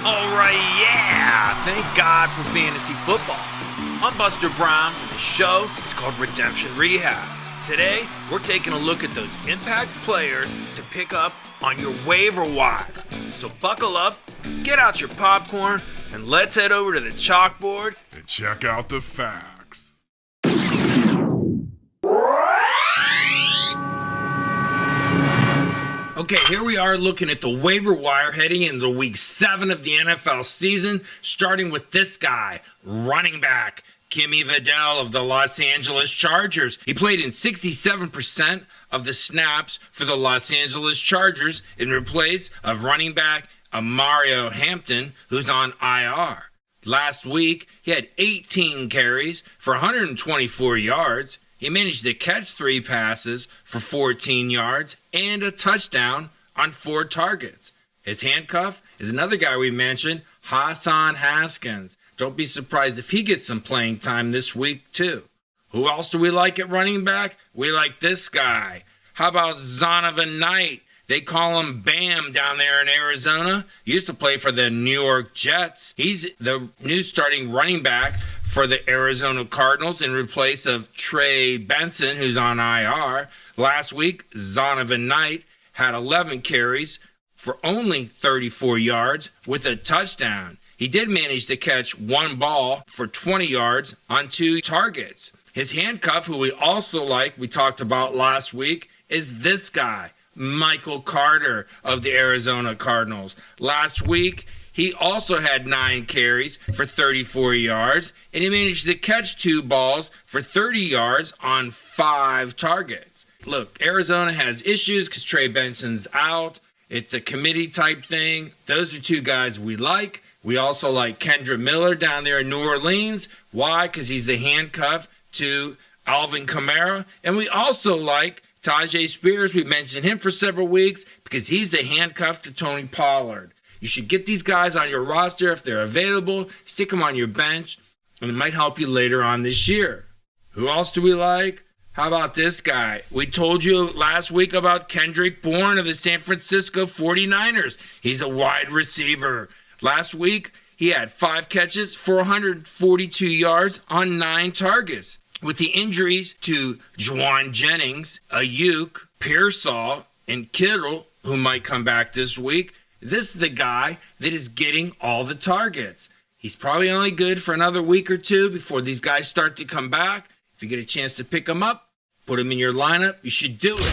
Alright, yeah! Thank God for fantasy football. I'm Buster Brown, and the show is called Redemption Rehab. Today, we're taking a look at those impact players to pick up on your waiver wire. So buckle up, get out your popcorn, and let's head over to the chalkboard and check out the facts. Okay, here we are looking at the waiver wire heading into week 7 of the NFL season, starting with this guy, running back, Kimmy Vidal of the Los Angeles Chargers. He played in 67% of the snaps for the Los Angeles Chargers in place of running back Mario Hampton, who's on IR. Last week, he had 18 carries for 124 yards. He managed to catch 3 passes for 14 yards and a touchdown on 4 targets. His handcuff is another guy we mentioned, Hassan Haskins. Don't be surprised if he gets some playing time this week too. Who else do we like at running back? We like this guy. How about Zonovan Knight? They call him Bam down there in Arizona. He used to play for the New York Jets. He's the new starting running back for the Arizona Cardinals in replace of Trey Benson, who's on IR. Last week, Zonovan Knight had 11 carries for only 34 yards with a touchdown. He did manage to catch 1 ball for 20 yards on 2 targets. His handcuff, who we also like, we talked about last week, is this guy, Michael Carter of the Arizona Cardinals. Last week, he also had 9 carries for 34 yards, and he managed to catch 2 balls for 30 yards on 5 targets. Look, Arizona has issues because Trey Benson's out. It's a committee type thing. Those are 2 guys we like. We also like Kendra Miller down there in New Orleans. Why? Because he's the handcuff to Alvin Kamara. And we also like Tajay Spears. We mentioned him for several weeks because he's the handcuff to Tony Pollard. You should get these guys on your roster if they're available. Stick them on your bench, and it might help you later on this year. Who else do we like? How about this guy? We told you last week about Kendrick Bourne of the San Francisco 49ers. He's a wide receiver. Last week, he had 5 catches for 142 yards on 9 targets. With the injuries to Juwan Jennings, Ayuk, Pearsall, and Kittle, who might come back this week, this is the guy that is getting all the targets. He's probably only good for another week or 2 before these guys start to come back. If you get a chance to pick him up, put him in your lineup, you should do it.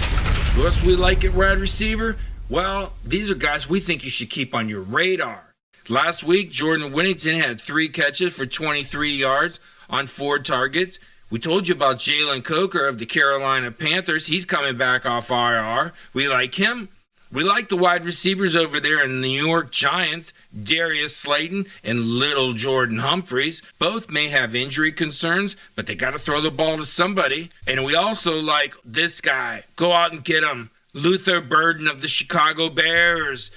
Who else we like at wide receiver? Well, these are guys we think you should keep on your radar. Last week, Jordan Whittington had 3 catches for 23 yards on 4 targets. We told you about Jalen Coker of the Carolina Panthers. He's coming back off IR. We like him. We like the wide receivers over there in the New York Giants, Darius Slayton and little Jordan Humphreys. Both may have injury concerns, but they got to throw the ball to somebody. And we also like this guy. Go out and get him. Luther Burden of the Chicago Bears.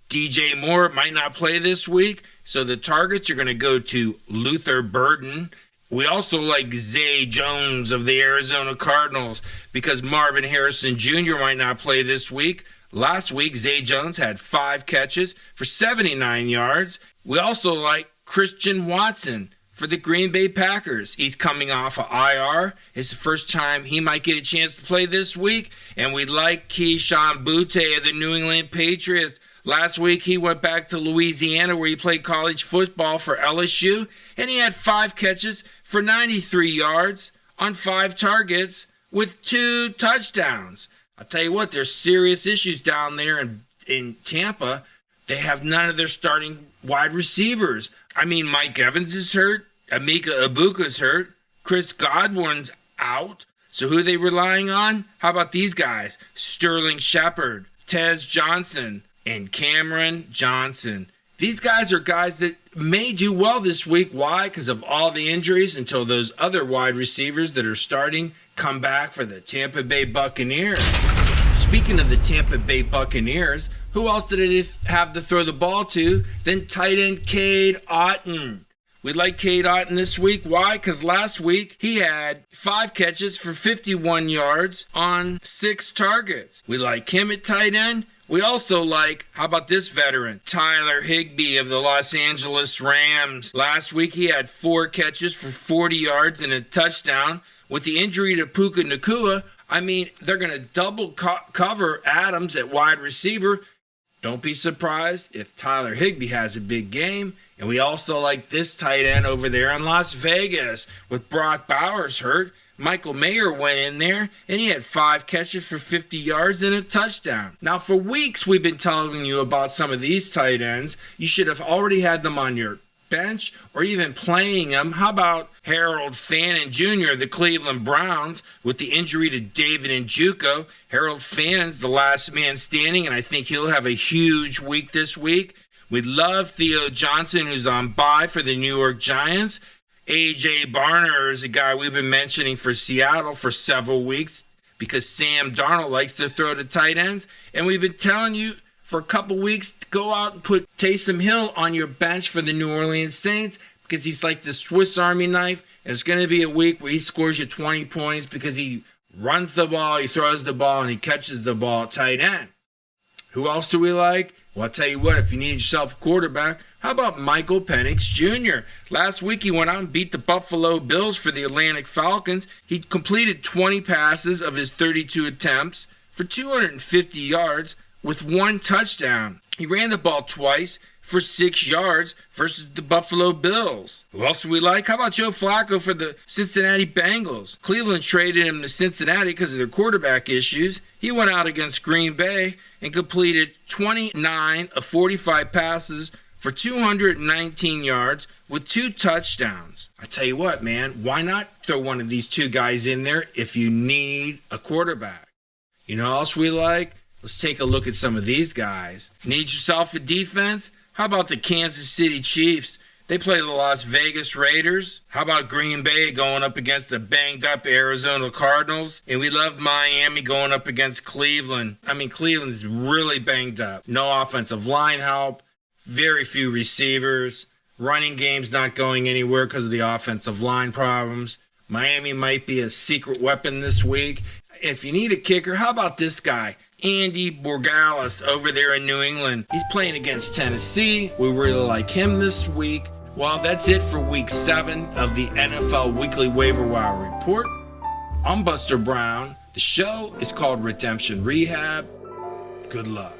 DJ Moore might not play this week, so the targets are going to go to Luther Burden. We also like Zay Jones of the Arizona Cardinals because Marvin Harrison Jr. might not play this week. Last week, Zay Jones had 5 catches for 79 yards. We also like Christian Watson for the Green Bay Packers. He's coming off of IR. It's the first time he might get a chance to play this week. And we like Keyshawn Butte of the New England Patriots. Last week, he went back to Louisiana where he played college football for LSU. And he had 5 catches for 93 yards on 5 targets with 2 touchdowns. I'll tell you what, there's serious issues down there in Tampa. They have none of their starting wide receivers. I mean, Mike Evans is hurt. Emeka Egbuka's hurt. Chris Godwin's out. So who are they relying on? How about these guys? Sterling Shepard, Tez Johnson, and Cameron Johnson. These guys are guys that may do well this week. Why? Because of all the injuries until those other wide receivers that are starting come back for the Tampa Bay Buccaneers. Speaking of the Tampa Bay Buccaneers, who else did they have to throw the ball to than tight end Cade Otton? We like Cade Otton this week. Why? Because last week he had 5 catches for 51 yards on 6 targets. We like him at tight end. We also like, how about this veteran, Tyler Higbee of the Los Angeles Rams. Last week he had 4 catches for 40 yards and a touchdown. With the injury to Puka Nacua, they're going to double cover Adams at wide receiver. Don't be surprised if Tyler Higbee has a big game. And we also like this tight end over there in Las Vegas. With Brock Bowers hurt, Michael Mayer went in there, and he had 5 catches for 50 yards and a touchdown. Now, for weeks, we've been telling you about some of these tight ends. You should have already had them on your bench or even playing them. How about Harold Fannin Jr., the Cleveland Browns, with the injury to David Njoku? Harold Fannin's the last man standing, and I think he'll have a huge week this week. We love Theo Johnson, who's on bye for the New York Giants. A.J. Barner is a guy we've been mentioning for Seattle for several weeks because Sam Darnold likes to throw to tight ends. And we've been telling you for a couple weeks to go out and put Taysom Hill on your bench for the New Orleans Saints because he's like the Swiss Army knife. And it's going to be a week where he scores you 20 points because he runs the ball, he throws the ball, and he catches the ball at tight end. Who else do we like? Well, I'll tell you what, if you need yourself a quarterback, how about Michael Penix Jr.? Last week he went out and beat the Buffalo Bills for the Atlantic Falcons. He completed 20 passes of his 32 attempts for 250 yards with 1 touchdown. He ran the ball twice for 6 yards versus the Buffalo Bills. Who else do we like? How about Joe Flacco for the Cincinnati Bengals? Cleveland traded him to Cincinnati because of their quarterback issues. He went out against Green Bay and completed 29 of 45 passes for 219 yards with 2 touchdowns. I tell you what, man, why not throw one of these 2 guys in there if you need a quarterback? You know what else we like? Let's take a look at some of these guys. Need yourself a defense? How about the Kansas City Chiefs? They play the Las Vegas Raiders. How about Green Bay going up against the banged-up Arizona Cardinals? And we love Miami going up against Cleveland. Cleveland's really banged up. No offensive line help. Very few receivers. Running game's not going anywhere because of the offensive line problems. Miami might be a secret weapon this week. If you need a kicker, how about this guy? Andy Borgalis over there in New England. He's playing against Tennessee. We really like him this week. Well, that's it for week 7 of the NFL Weekly Waiver Wire Report. I'm Buster Brown. The show is called Redemption Rehab. Good luck.